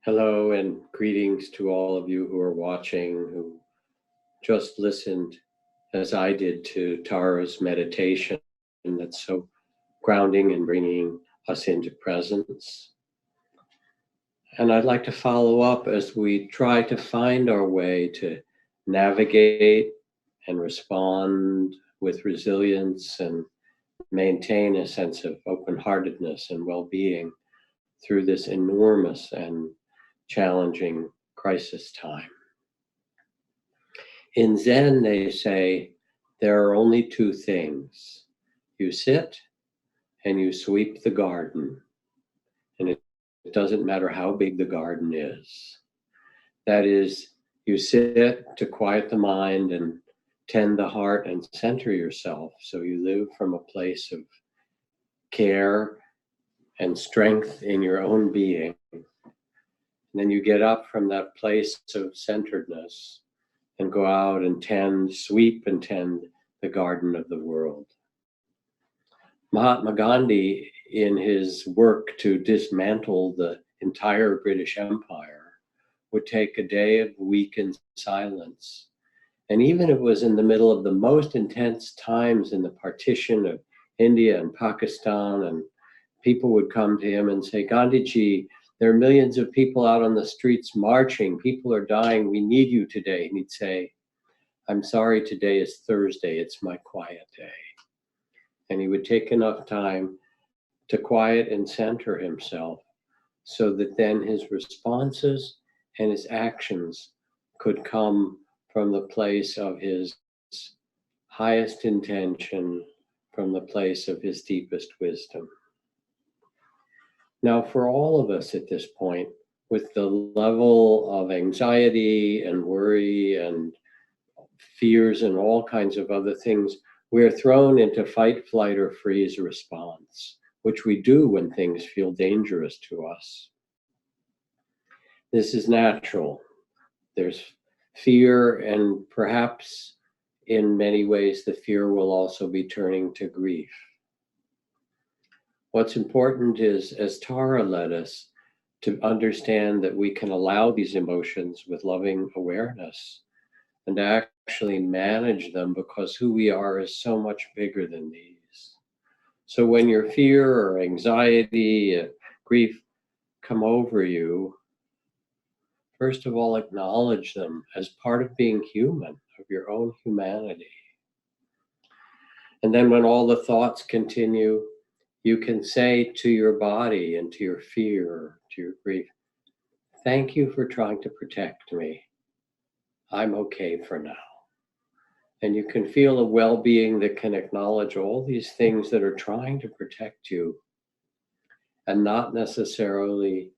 Hello and greetings to all of you who are watching, who just listened as I did to Tara's meditation that's so grounding and bringing us into presence. And I'd like to follow up as we try to find our way to navigate and respond with resilience and maintain a sense of open-heartedness and well-being through this enormous and challenging crisis time. In Zen, they say there are only two things. You sit and you sweep the garden. And it doesn't matter how big the garden is. That is, you sit to quiet the mind and tend the heart and center yourself. So you live from a place of care and strength in your own being. And then you get up from that place of centeredness and go out and sweep and tend the garden of the world. Mahatma Gandhi, in his work to dismantle the entire British Empire, would take a day of weekend silence. And even if it was in the middle of the most intense times in the partition of India and Pakistan, and people would come to him and say, Gandhiji, there are millions of people out on the streets marching. People are dying. We need you today. And he'd say, I'm sorry, today is Thursday. It's my quiet day. And he would take enough time to quiet and center himself so that then his responses and his actions could come from the place of his highest intention, from the place of his deepest wisdom. Now, for all of us at this point, with the level of anxiety and worry and fears and all kinds of other things, we're thrown into fight, flight, or freeze response, which we do when things feel dangerous to us. This is natural. There's fear, and perhaps in many ways, the fear will also be turning to grief. What's important is, as Tara led us, to understand that we can allow these emotions with loving awareness and to actually manage them, because who we are is so much bigger than these. So when your fear or anxiety, grief come over you, first of all, acknowledge them as part of being human, of your own humanity. And then when all the thoughts continue, you can say to your body and to your fear, to your grief, thank you for trying to protect me. I'm okay for now. And you can feel a well-being that can acknowledge all these things that are trying to protect you and not necessarily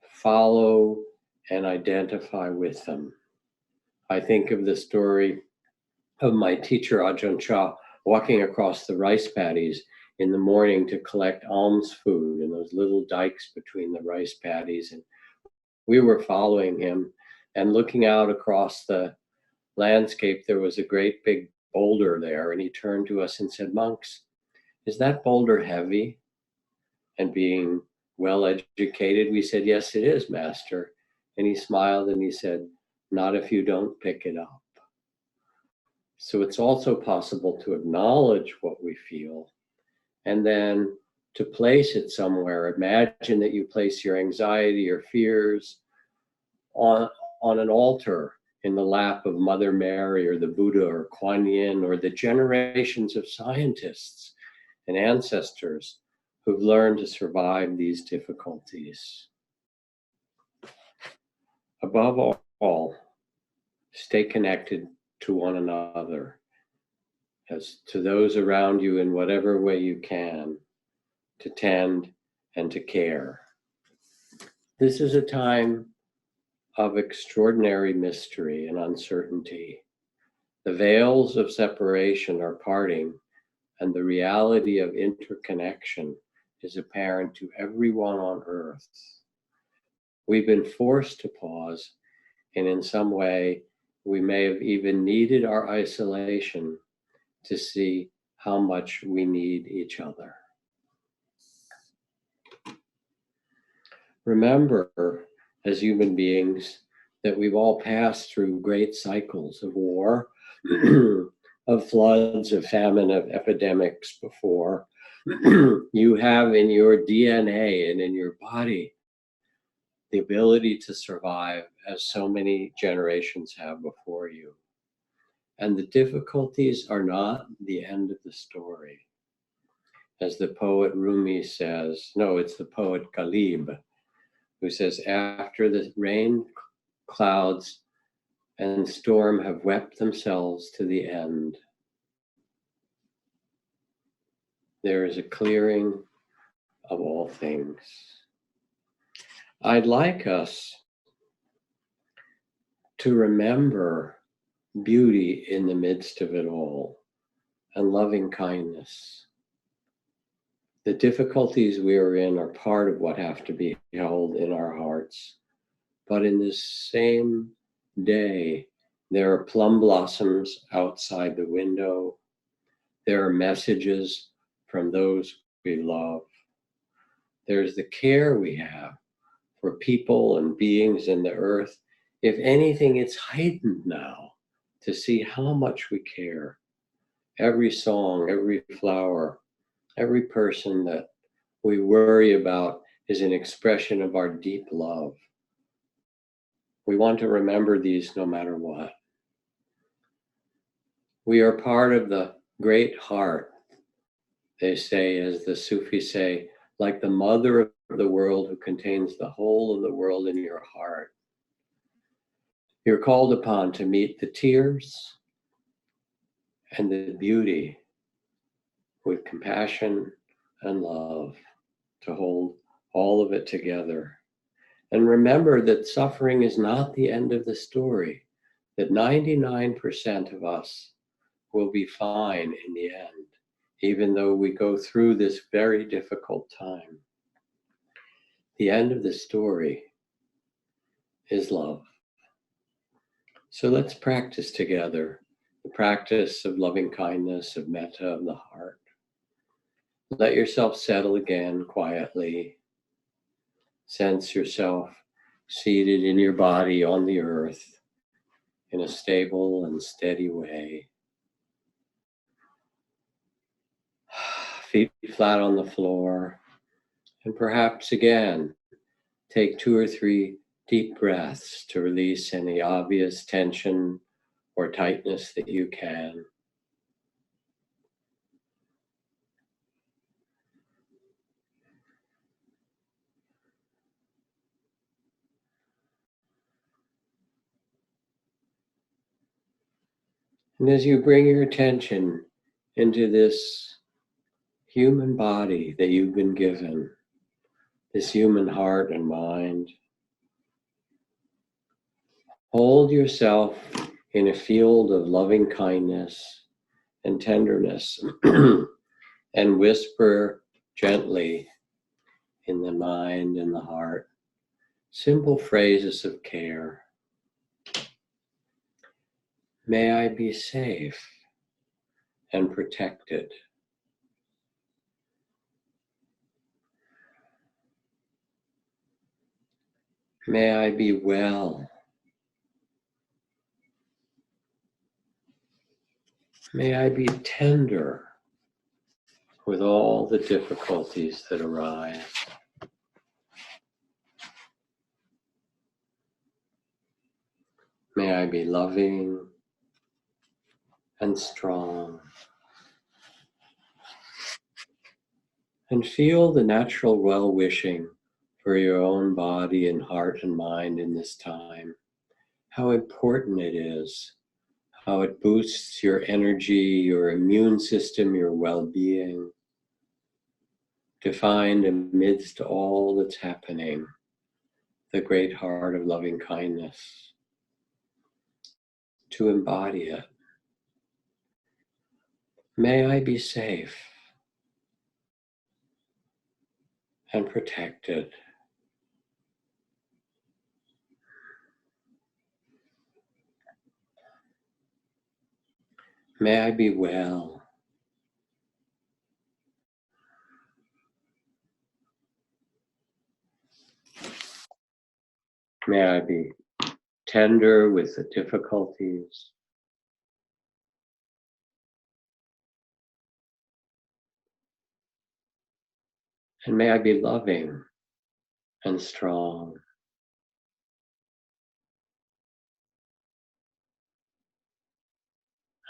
follow and identify with them. I think of the story of my teacher, Ajahn Chah, walking across the rice paddies in the morning to collect alms food in those little dikes between the rice paddies. And we were following him, and looking out across the landscape, there was a great big boulder there. And he turned to us and said, monks, is that boulder heavy? And being well educated, we said, yes, it is, master. And he smiled and he said, not if you don't pick it up. So it's also possible to acknowledge what we feel and then to place it somewhere. Imagine that you place your anxiety or fears on an altar in the lap of Mother Mary or the Buddha or Kuan Yin or the generations of scientists and ancestors who've learned to survive these difficulties. Above all, stay connected to one another, as to those around you in whatever way you can, to tend and to care. This is a time of extraordinary mystery and uncertainty. The veils of separation are parting, and the reality of interconnection is apparent to everyone on earth. We've been forced to pause, and in some way, we may have even needed our isolation to see how much we need each other. Remember as human beings that we've all passed through great cycles of war, of floods, of famine, of epidemics before. You have in your DNA and in your body the ability to survive as so many generations have before you. And the difficulties are not the end of the story. As the poet Rumi says, no, it's the poet Ghalib, who says, after the rain, clouds, and storm have wept themselves to the end, there is a clearing of all things. I'd like us to remember beauty in the midst of it all and loving kindness. The difficulties we are in are part of what have to be held in our hearts. But in this same day, there are plum blossoms outside the window. There are messages from those we love. There's the care we have for people and beings in the earth. If anything, it's heightened now to see how much we care. Every song, every flower, every person that we worry about is an expression of our deep love. We want to remember these no matter what. We are part of the great heart, they say, as the Sufis say, like the mother of the world who contains the whole of the world in your heart. You're called upon to meet the tears and the beauty with compassion and love, to hold all of it together. And remember that suffering is not the end of the story, that 99% of us will be fine in the end, even though we go through this very difficult time. The end of the story is love. So let's practice together the practice of loving kindness, of metta, of the heart. Let yourself settle again quietly. Sense yourself seated in your body on the earth in a stable and steady way. Feet flat on the floor. And perhaps again, take 2 or 3 deep breaths to release any obvious tension or tightness that you can. And as you bring your attention into this human body that you've been given, this human heart and mind, hold yourself in a field of loving kindness and tenderness and whisper gently in the mind and the heart simple phrases of care. May I be safe and protected. May I be well. May I be tender with all the difficulties that arise. May I be loving and strong. And feel the natural well-wishing for your own body and heart and mind in this time. How important it is, how it boosts your energy, your immune system, your well-being, to find amidst all that's happening the great heart of loving kindness, to embody it. May I be safe and protected. May I be well. May I be tender with the difficulties. And may I be loving and strong.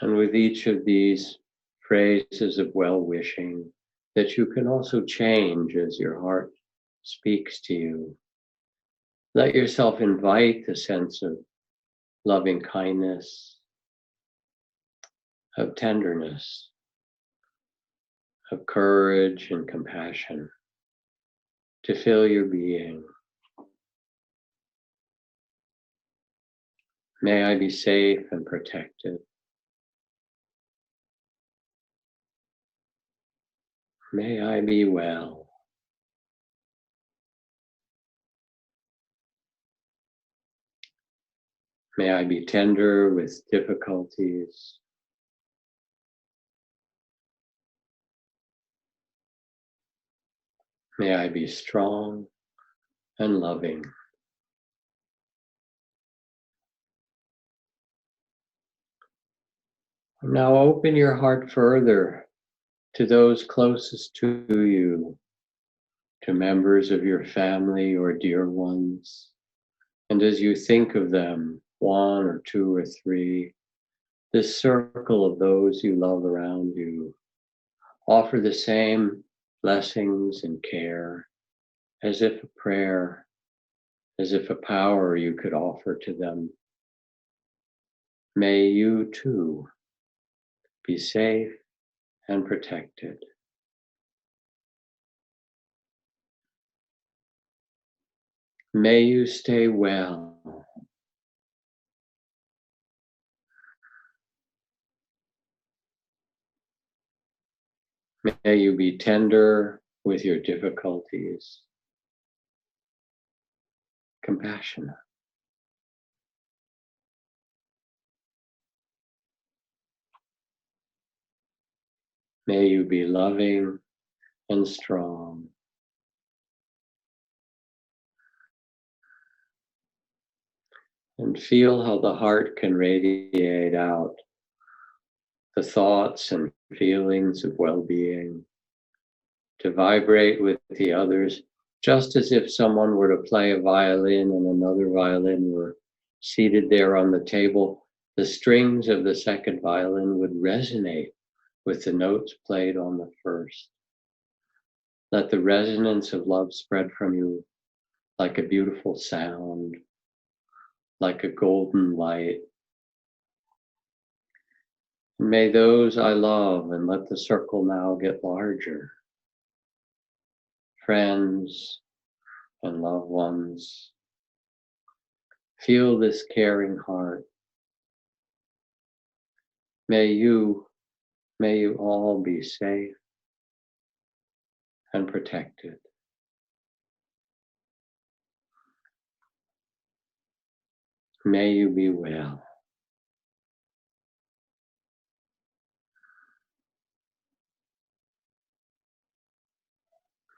And with each of these phrases of well-wishing that you can also change as your heart speaks to you, let yourself invite the sense of loving kindness, of tenderness, of courage and compassion to fill your being. May I be safe and protected. May I be well. May I be tender with difficulties. May I be strong and loving. Now open your heart further to those closest to you, to members of your family or dear ones. And as you think of them, one or two or three, this circle of those you love around you, offer the same blessings and care as if a prayer, as if a power you could offer to them. May you too be safe and protected. May you stay well. May you be tender with your difficulties, compassionate. May you be loving and strong. And feel how the heart can radiate out the thoughts and feelings of well-being, to vibrate with the others, just as if someone were to play a violin and another violin were seated there on the table. The strings of the second violin would resonate with the notes played on the first. Let the resonance of love spread from you like a beautiful sound, like a golden light. May those I love, and let the circle now get larger, friends and loved ones, feel this caring heart. May you all be safe and protected. May you be well.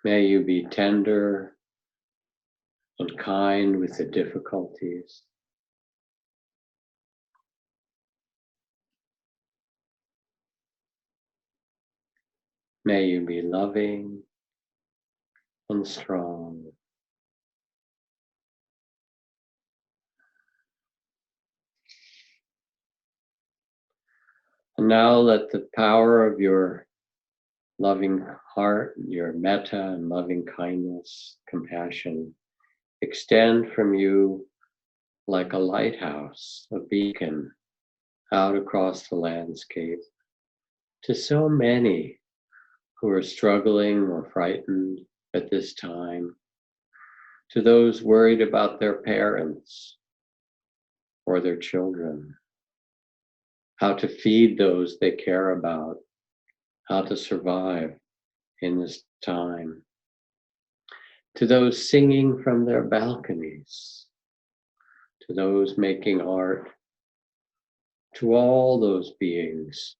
May you be tender and kind with the difficulties. May you be loving and strong. And now let the power of your loving heart, your metta and loving kindness, compassion, extend from you like a lighthouse, a beacon, out across the landscape to so many who are struggling or frightened at this time, to those worried about their parents or their children, how to feed those they care about, how to survive in this time, to those singing from their balconies, to those making art, to all those beings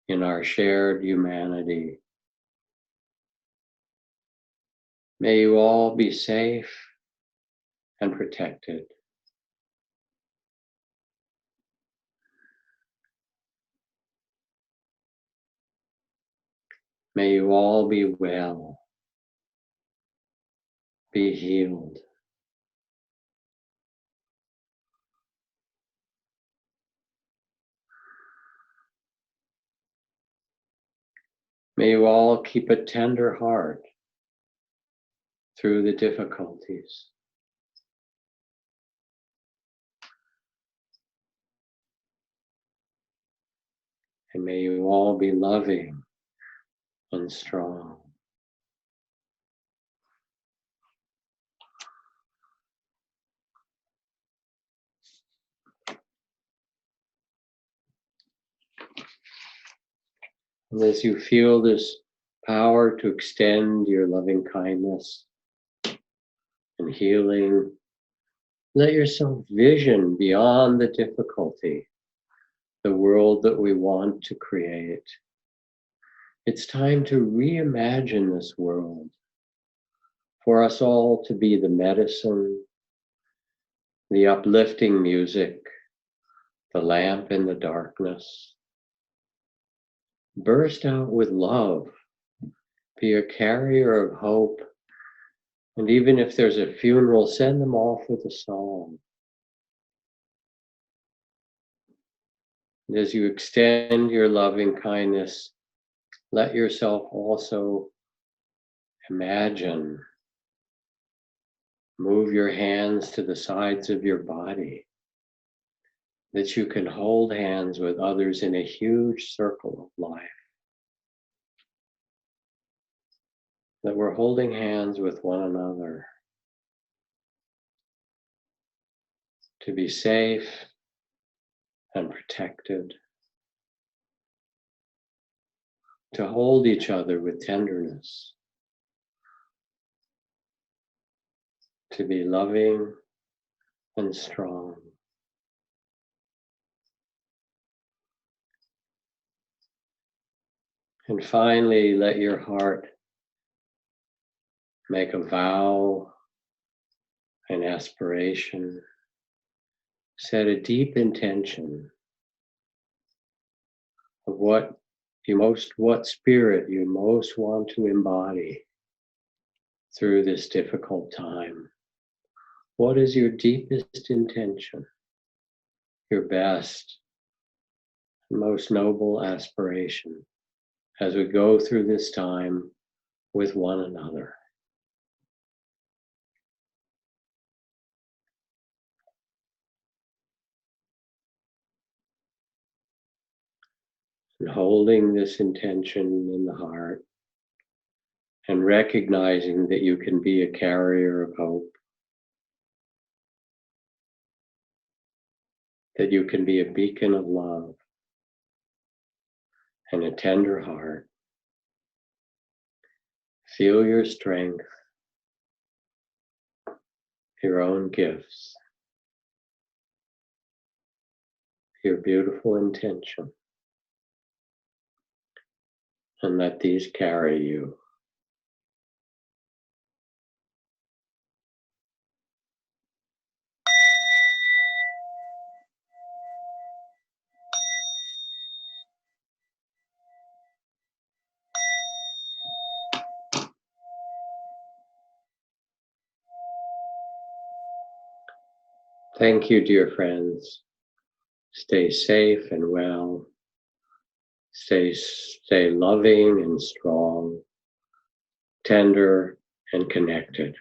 in our shared humanity. May you all be safe and protected. May you all be well, be healed. May you all keep a tender heart through the difficulties. And may you all be loving and strong. And as you feel this power to extend your loving kindness and healing, let yourself vision beyond the difficulty, the world that we want to create. It's time to reimagine this world, for us all to be the medicine, the uplifting music, the lamp in the darkness. Burst out with love, be a carrier of hope, and even if there's a funeral, send them off with a song. And as you extend your loving kindness, let yourself also imagine, move your hands to the sides of your body, that you can hold hands with others in a huge circle of life. That we're holding hands with one another to be safe and protected, to hold each other with tenderness, to be loving and strong. And finally, let your heart make a vow, an aspiration, set a deep intention of what spirit you most want to embody through this difficult time. What is your deepest intention, your best, most noble aspiration as we go through this time with one another? And holding this intention in the heart and recognizing that you can be a carrier of hope, that you can be a beacon of love and a tender heart. Feel your strength, your own gifts, your beautiful intention, and let these carry you. Thank you, dear friends. Stay safe and well. Stay loving and strong, tender and connected.